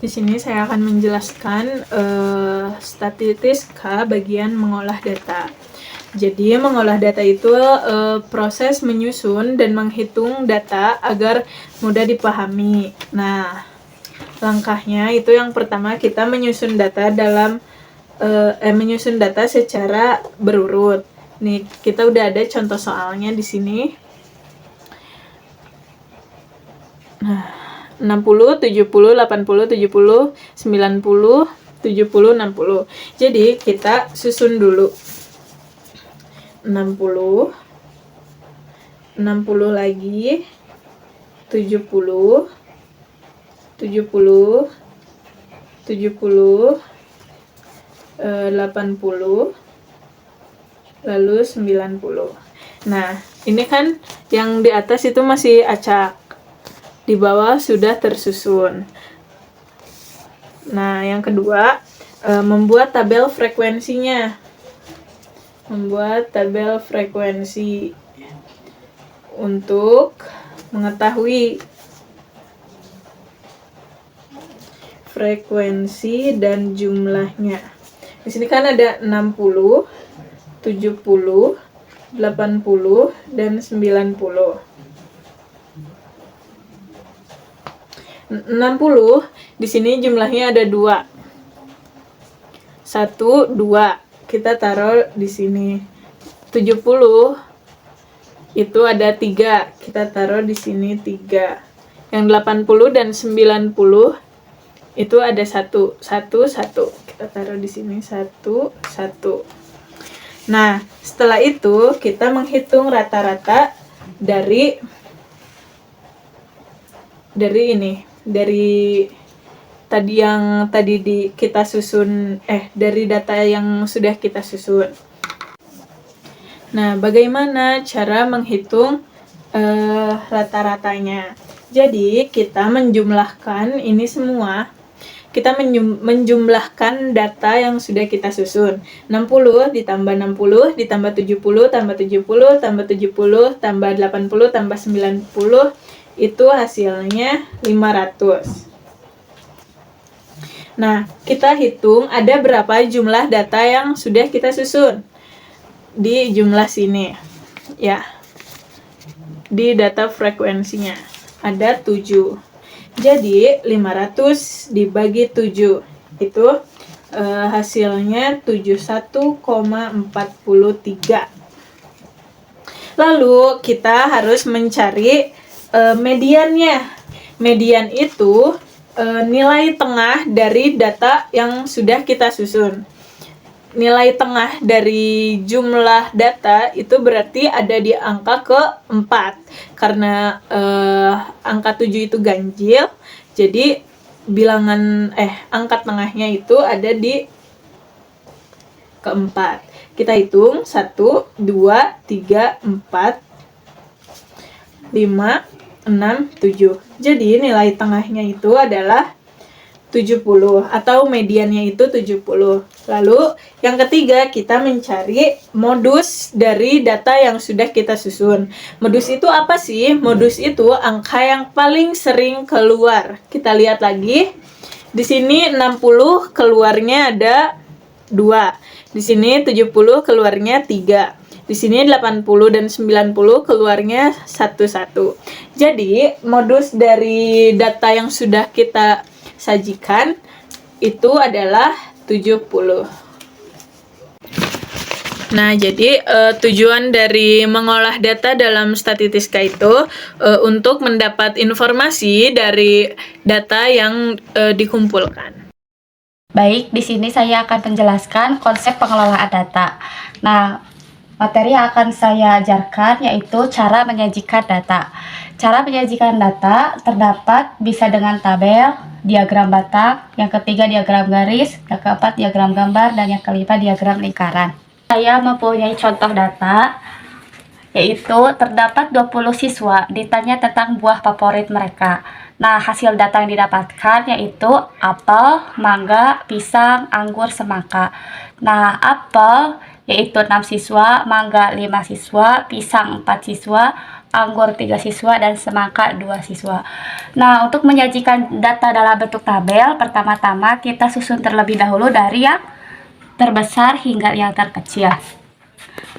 Di sini saya akan menjelaskan statistika bagian mengolah data. Jadi mengolah data itu proses menyusun dan menghitung data agar mudah dipahami. Nah, langkahnya itu yang pertama kita menyusun data menyusun data secara berurut. Nih, kita udah ada contoh soalnya di sini. Nah, 60, 70, 80, 70, 90, 70, 60. Jadi, kita susun dulu. 60, 60 lagi, 70, 70, 70, 80, lalu 90. Nah, ini kan yang di atas itu masih acak, di bawah sudah tersusun. Nah, yang kedua, membuat tabel frekuensinya. Membuat tabel frekuensi untuk mengetahui frekuensi dan jumlahnya. Di sini kan ada 60, 70, 80, dan 90. 60 di sini jumlahnya ada 2. 1, 2. Kita taruh di sini. 70 itu ada 3. Kita taruh di sini 3. Yang 80 dan 90 itu ada 1. 1, 1. Kita taruh di sini 1, 1. Nah, setelah itu kita menghitung rata-rata dari kita susun, dari data yang sudah kita susun. Nah, bagaimana cara menghitung rata-ratanya? Jadi, kita menjumlahkan ini semua. Kita menjumlahkan data yang sudah kita susun. 60 ditambah 60, ditambah 70, tambah 70, tambah 70, tambah 80, tambah 90, itu hasilnya 500. Nah, kita hitung ada berapa jumlah data yang sudah kita susun di jumlah sini. Ya, di data frekuensinya ada 7. Jadi 500 dibagi 7 itu hasilnya 71,43. Lalu kita harus mencari mediannya. Median itu nilai tengah dari data yang sudah kita susun. Nilai tengah dari jumlah data itu berarti ada di angka ke-4. Karena angka 7 itu ganjil, jadi angka tengahnya itu ada di ke-4. Kita hitung 1, 2, 3, 4, 5, 6, 7. Jadi nilai tengahnya itu adalah 70 atau mediannya itu 70. Lalu yang ketiga kita mencari modus dari data yang sudah kita susun. Modus itu apa sih? Modus itu angka yang paling sering keluar. Kita lihat lagi. Di sini 60 keluarnya ada 2. Di sini 70 keluarnya 3. Di sini 80 dan 90 keluarnya 1. Jadi, modus dari data yang sudah kita sajikan itu adalah 70. Nah, jadi tujuan dari mengolah data dalam statistika itu untuk mendapat informasi dari data yang dikumpulkan. Baik, di sini saya akan menjelaskan konsep pengelolaan data. Nah, materi yang akan saya ajarkan yaitu cara menyajikan data. Cara menyajikan data terdapat bisa dengan tabel, diagram batang, yang ketiga diagram garis, yang keempat diagram gambar, dan yang kelima diagram lingkaran. Saya mempunyai contoh data, yaitu terdapat 20 siswa ditanya tentang buah favorit mereka. Nah, hasil data yang didapatkan yaitu apel, mangga, pisang, anggur, semangka. Nah, apel yaitu 6 siswa, mangga 5 siswa, pisang 4 siswa, anggur 3 siswa, dan semangka 2 siswa. Nah, untuk menyajikan data dalam bentuk tabel, pertama-tama kita susun terlebih dahulu dari yang terbesar hingga yang terkecil.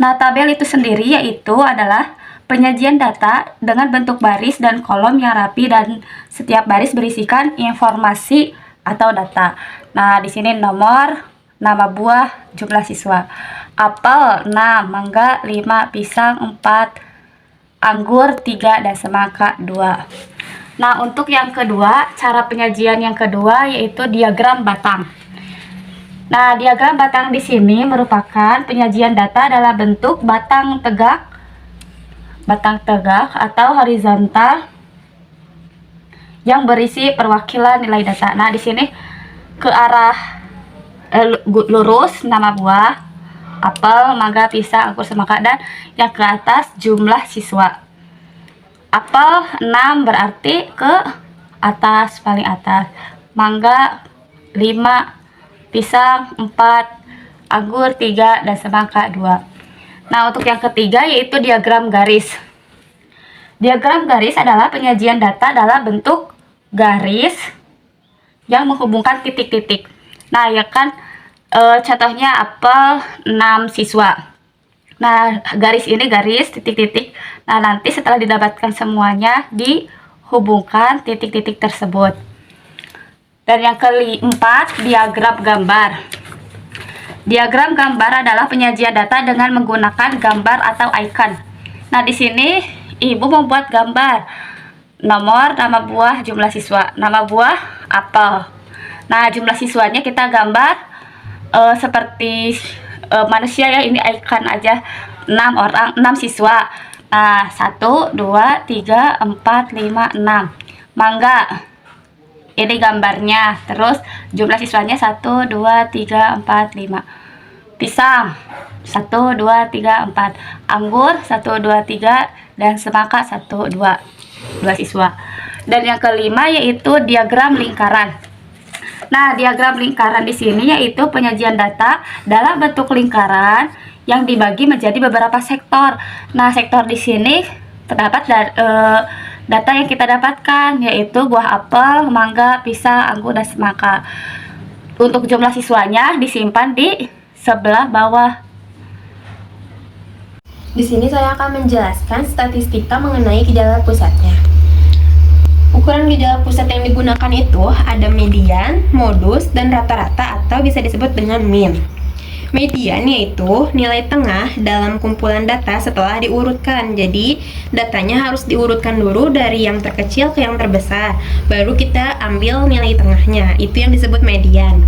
Nah, tabel itu sendiri yaitu adalah penyajian data dengan bentuk baris dan kolom yang rapi, dan setiap baris berisikan informasi atau data. Nah, di sini nomor, nama buah, jumlah siswa. Apel 6, mangga 5, pisang 4, anggur 3, dan semangka 2. Nah, untuk yang kedua, cara penyajian yang kedua yaitu diagram batang. Nah, diagram batang di sini merupakan penyajian data dalam bentuk batang tegak atau horizontal yang berisi perwakilan nilai data. Nah, di sini ke arah lurus nama buah, apel, mangga, pisang, anggur, semangka, dan yang ke atas jumlah siswa. Apel 6 berarti ke atas, paling atas. Mangga 5, pisang 4, anggur 3, dan semangka 2. Nah, untuk yang ketiga yaitu diagram garis. Diagram garis adalah penyajian data dalam bentuk garis yang menghubungkan titik-titik. Nah, ya kan, contohnya apel 6 siswa. Nah, garis ini garis titik-titik. Nah, nanti setelah didapatkan semuanya dihubungkan titik-titik tersebut. Dan yang keempat, diagram gambar. Diagram gambar adalah penyajian data dengan menggunakan gambar atau icon. Nah, di sini ibu membuat gambar nomor, nama buah, jumlah siswa. Nama buah apel. Nah, jumlah siswanya kita gambar seperti manusia ya, ini icon aja. 6 siswa. Nah, 1, 2, 3, 4, 5, 6. Mangga, ini gambarnya. Terus jumlah siswanya 1, 2, 3, 4, 5. Pisang 1, 2, 3, 4. Anggur 1, 2, 3, dan semangka 1, 2 siswa. Dan yang kelima yaitu diagram lingkaran. Nah, diagram lingkaran di sini yaitu penyajian data dalam bentuk lingkaran yang dibagi menjadi beberapa sektor. Nah, sektor di sini terdapat data yang kita dapatkan yaitu buah apel, mangga, pisang, anggur, dan semangka. Untuk jumlah siswanya disimpan di sebelah bawah. Di sini saya akan menjelaskan statistika mengenai gejala pusatnya. Ukuran gejala pusat yang digunakan itu ada median, modus, dan rata-rata atau bisa disebut dengan mean. Median yaitu nilai tengah dalam kumpulan data setelah diurutkan. Jadi datanya harus diurutkan dulu dari yang terkecil ke yang terbesar, baru kita ambil nilai tengahnya. Itu yang disebut median.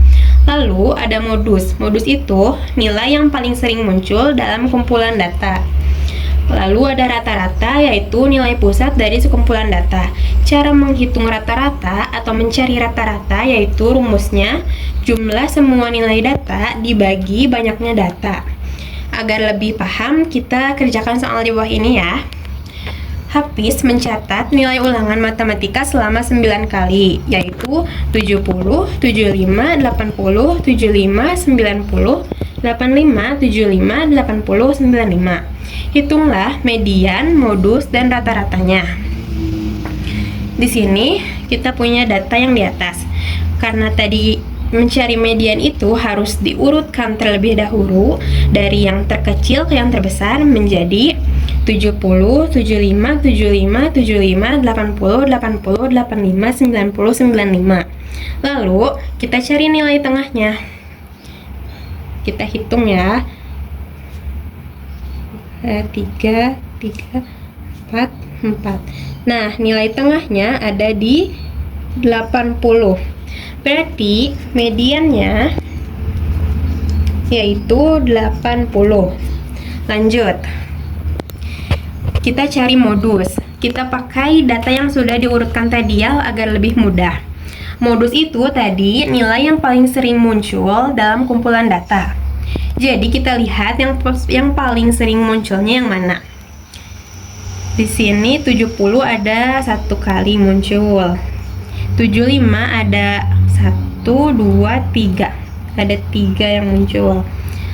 Lalu ada modus. Modus itu nilai yang paling sering muncul dalam kumpulan data. Lalu ada rata-rata, yaitu nilai pusat dari sekumpulan data. Cara menghitung rata-rata atau mencari rata-rata yaitu rumusnya jumlah semua nilai data dibagi banyaknya data. Agar lebih paham, kita kerjakan soal di bawah ini ya. Hafiz mencatat nilai ulangan matematika selama 9 kali, yaitu 70, 75, 80, 75, 90, 85, 75, 80, 95. Hitunglah median, modus, dan rata-ratanya. Di sini kita punya data yang di atas. Karena tadi mencari median itu harus diurutkan terlebih dahulu dari yang terkecil ke yang terbesar menjadi 70, 75, 75, 75, 80, 80, 85, 90, 95. Lalu kita cari nilai tengahnya. Kita hitung ya. 3, 4. Nah, nilai tengahnya ada di 80. Berarti mediannya yaitu 80. Lanjut. Kita cari modus. Kita pakai data yang sudah diurutkan tadi ya agar lebih mudah. Modus itu tadi nilai yang paling sering muncul dalam kumpulan data. Jadi kita lihat yang paling sering munculnya yang mana. Di sini 70 ada 1 kali muncul. 75 ada 1, 2, 3. Ada 3 yang muncul.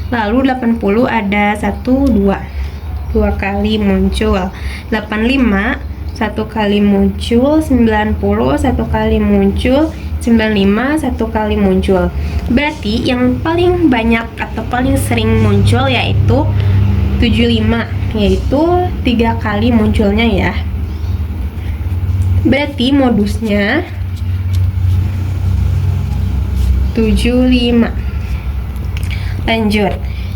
Lalu 80 ada 1, 2. 2 kali muncul. 85 1 kali muncul. 90 1 kali muncul. 95 1 kali muncul. Berarti yang paling banyak atau paling sering muncul yaitu 75, yaitu 3 kali munculnya ya. Berarti modusnya 75. Lanjut.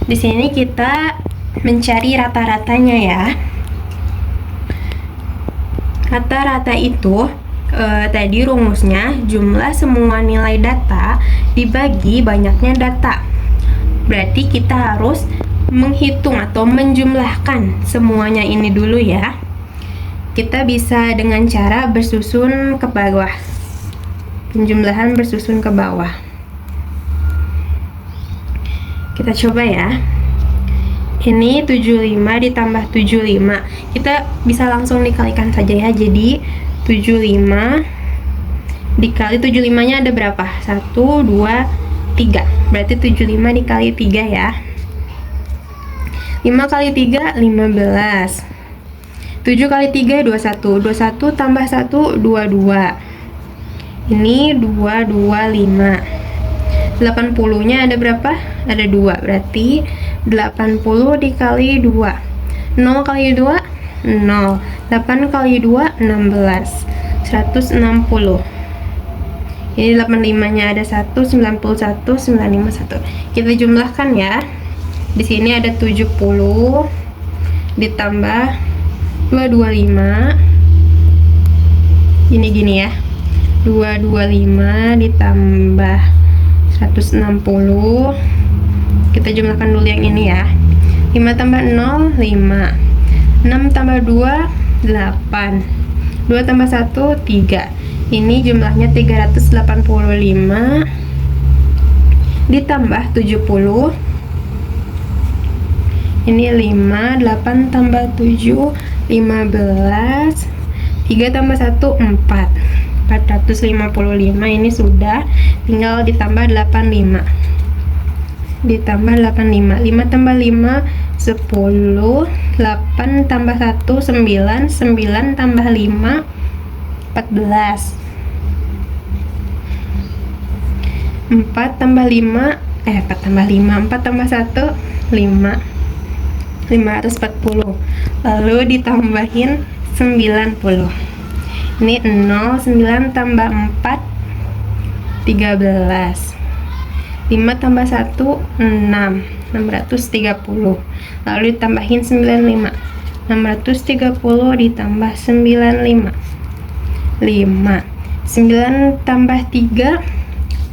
Di sini kita mencari rata-ratanya ya. Rata-rata itu tadi rumusnya jumlah semua nilai data dibagi banyaknya data. Berarti kita harus menghitung atau menjumlahkan semuanya ini dulu ya. Kita bisa dengan cara bersusun ke bawah. Penjumlahan bersusun ke bawah. Kita coba ya. Ini 75 ditambah 75. Kita bisa langsung dikalikan saja ya. Jadi 75 dikali 75-nya ada berapa? 1, 2, 3. Berarti 75 dikali 3 ya. 5 kali 3, 15. 7 kali 3, 21. 21 tambah 1, 22. Ini 225. 80-nya ada berapa? Ada 2. Berarti 80 dikali 2. 0 kali 2, 0. 8 kali 2, 16. 160. Ini 85-nya ada 1, 91, 951. Kita jumlahkan ya. Di sini ada 70 ditambah 225. Gini ya. 225 ditambah 160. Kita jumlahkan dulu yang ini ya. 5 tambah 0, 5. 6 tambah 2, 8. 2 tambah 1, 3. Ini jumlahnya 385 ditambah 70. Ini 5, 8 tambah 7, 15. 3 tambah 1, 4. 455. Ini sudah, tinggal ditambah 85. Ditambah 85. 5 tambah 5, 10. 8 tambah 1, 9. 9 tambah 5, 14. 4 tambah 5, 4 tambah 5, 4 tambah 1, 5. 540. Lalu ditambahin 90. Ini 0, 9 tambah 4, 13. 5 tambah 1, 6. 630. Lalu ditambahin 95. 630 ditambah 95. 5. 9 tambah 3,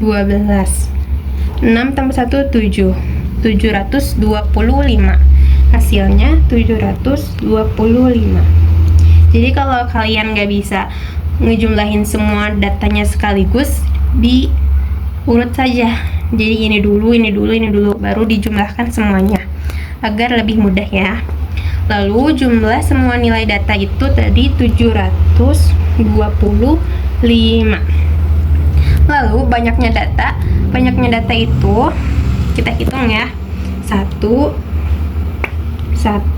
12. 6 tambah 1, 7. 725. Hasilnya 725. Jadi kalau kalian nggak bisa ngejumlahin semua datanya sekaligus, diurut saja. Jadi ini dulu, baru dijumlahkan semuanya agar lebih mudah ya. Lalu jumlah semua nilai data itu tadi 725. Lalu banyaknya data itu kita hitung ya. 1,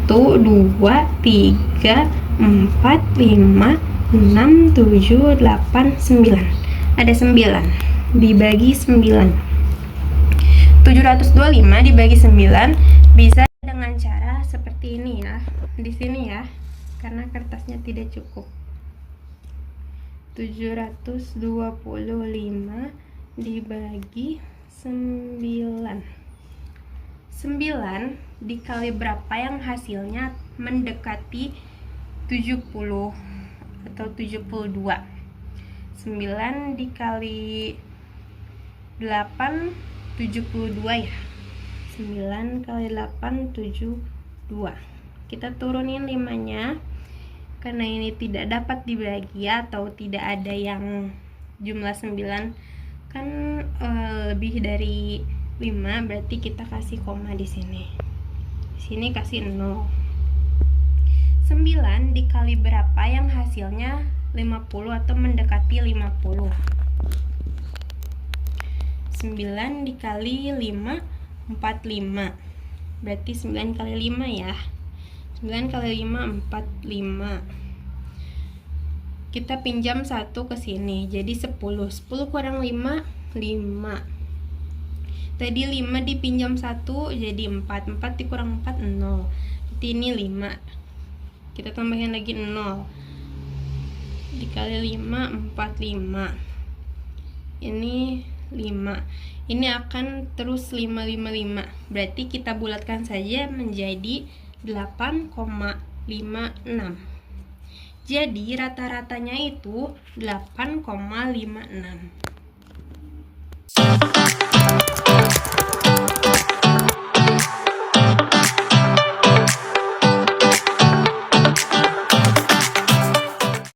2, 3, 4, 5, 6, 7, 8, 9. Ada 9 dibagi 9. 725 dibagi 9 bisa dengan cara seperti ini ya. Di sini ya. Karena kertasnya tidak cukup. 725 dibagi 9. 9 dikali berapa yang hasilnya mendekati 70 atau 72. 9 dikali 8, 72 ya. 9 kali 8, 72. Kita turunin 5-nya. Karena ini tidak dapat dibagi atau tidak ada yang jumlah 9 kan lebih dari 5, berarti kita kasih koma di sini. Di sini kasih 0. 9 dikali berapa yang hasilnya 50 atau mendekati 50. 9 dikali 5, 45. Berarti 9 kali 5 ya. 9 kali 5, 45. Kita pinjam 1 ke sini, jadi 10. 10 kurang 5, 5. Tadi 5 dipinjam 1, jadi 4. 4 dikurang 4, 0. Jadi ini 5. Kita tambahin lagi 0. Dikali 5, 45. Ini 5. Ini akan terus 5, 5, 5. Berarti kita bulatkan saja menjadi 8,56. Jadi rata-ratanya itu 8,56.